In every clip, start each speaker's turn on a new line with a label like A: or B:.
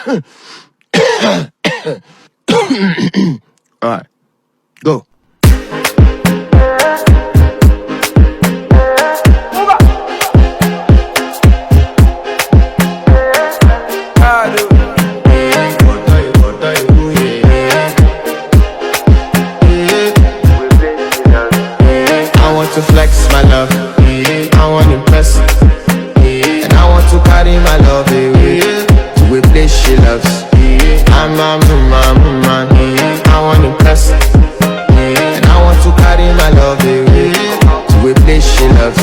A: All right, go. I want to flex my love, I want to impress, and I want to carry my love away to a place she loves. I'm a man, I want to impress, and I want to carry my love away to a place she loves.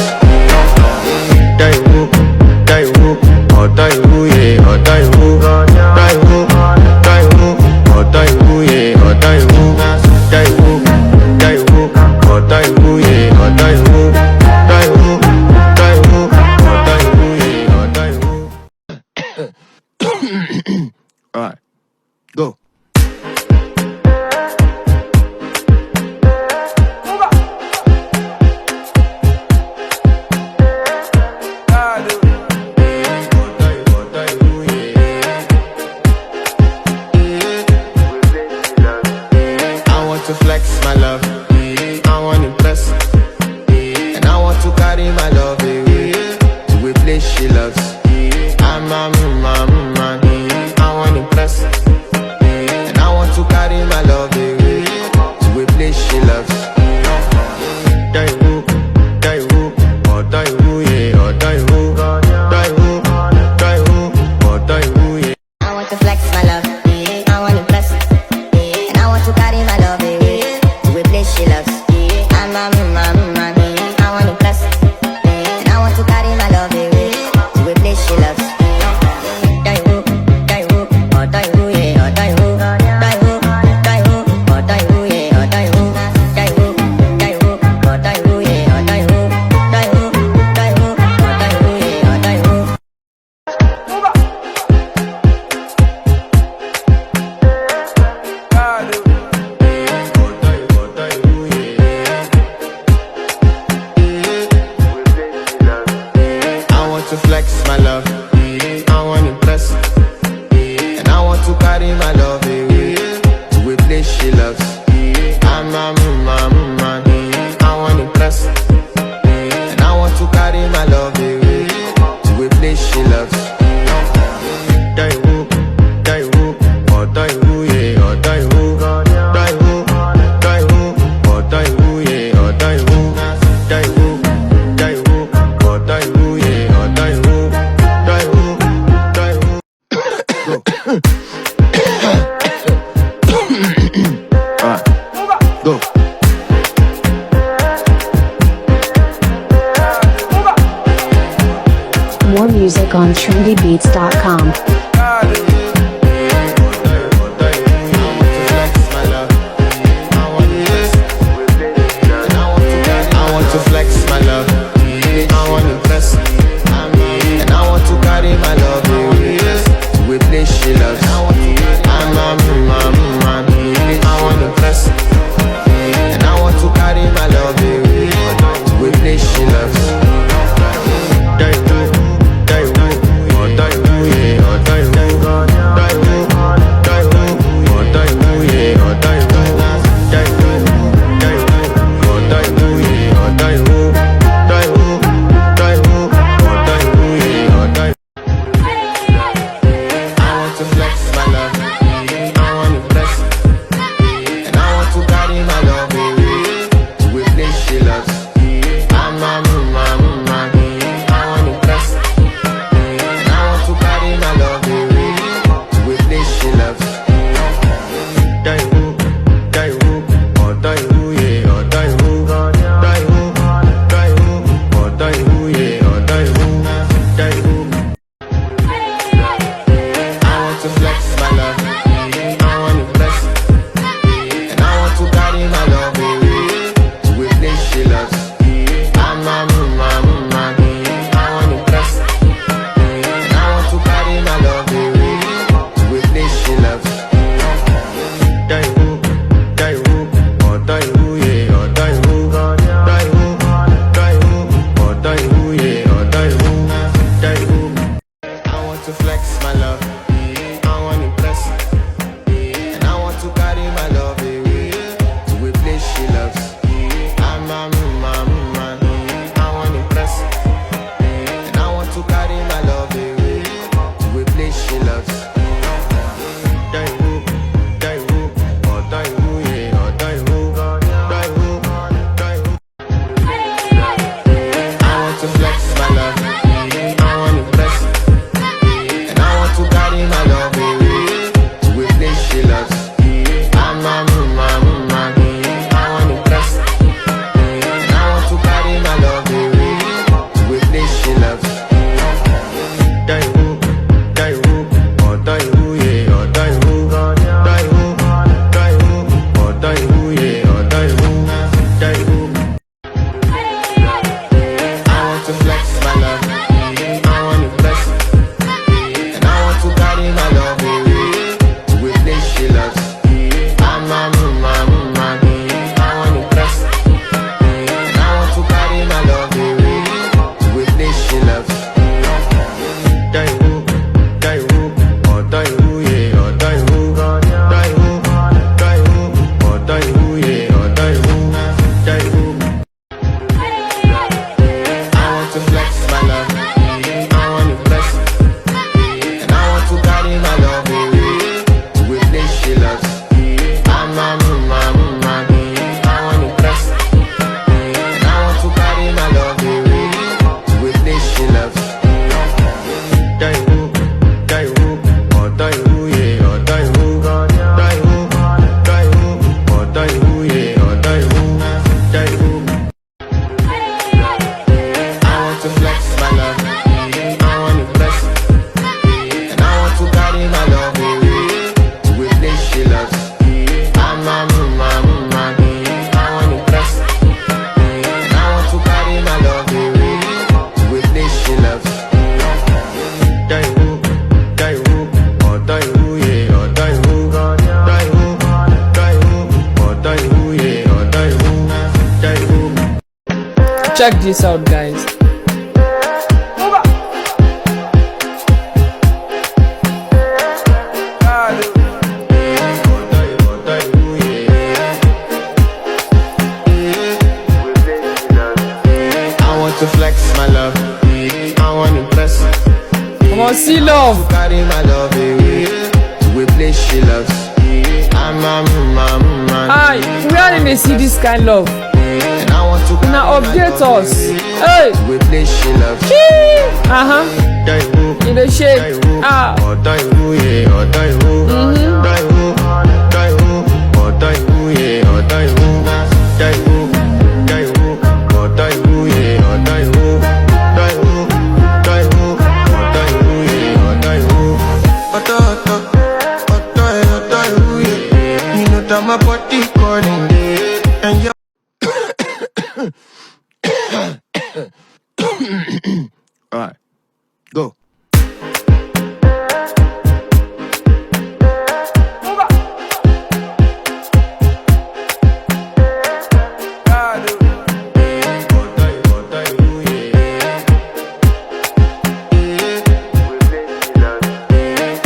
A: Die who, oh die who, yeah, oh die who, die who, oh die who, yeah, oh die who, die who, oh die who, yeah, oh die who, die who, oh die who, yeah, oh die who. All right, go. To flex my love, I want to impress, and I want to carry my love away to a place she loves. I'm a man, I want to impress, and I want to carry my love away to a place she loves. Die who, oh die who, yeah, oh die who, die who, oh die who, yeah.
B: I want to flex my love, I want to impress, and I want to carry my love she loves. I'm a man, I want to impress, and I want to carry my love away to a place she loves. Die who, oh die who, yeah, oh die who, die who, oh die who, yeah, oh die who, die who, oh die who, yeah, oh die who, die who, oh die who, yeah, oh die who.
A: To flex my love, I want to impress, and I want to carry my love away to a place she loves. I'm a man, I want to impress, and I want to carry my love away to a place she loves. Die who, oh die who, yeah, oh die who, die who, oh die who, yeah, oh die who, die who, oh die who, yeah. Go.
C: More music on trendybeats.com.
A: I want to flex my love, I want to impress, and I want to carry my love away to a place she loves. I'm a man, I want to impress, and I want to carry my love away to a place she loves. Die who, oh die who, yeah, oh die who, die who, oh die who, yeah, oh die who, die who, oh die who, yeah, oh die who, die who, oh die who, yeah, oh die who. I want to flex my love, I want to impress, and I want to carry my love away to a place she loves. I'm a man, I want to impress, and I want to carry my love away to a place she loves. Die who, oh die who, yeah, oh die who, die who, oh die who, yeah, oh die who, die who. I want to flex my love, I want to impress, and I want to carry my love away to a place she loves. I'm a man, I want to impress, and I want to carry my love away to a place she loves. Die who, oh die who, yeah, oh die who, die who, oh die who, yeah, oh die who, die who. I want to flex my love, I want to impress her. And I want to carry my love away to a place she loves. I'm a man, I want to impress her. And I want to carry my love away to a place she loves.
D: Check this out, guys.
A: I want to flex my love, I want to impress her.
D: Come on, see love.
A: Carry my love away to a place she loves. I'm a man.
D: Aye, where did they see this kind of love?
A: And I want to
D: Now update us. Hey.
A: to a place she loves.
D: In the shade. Ah.
A: My body calling and you all right, go.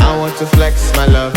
A: I want to flex my love,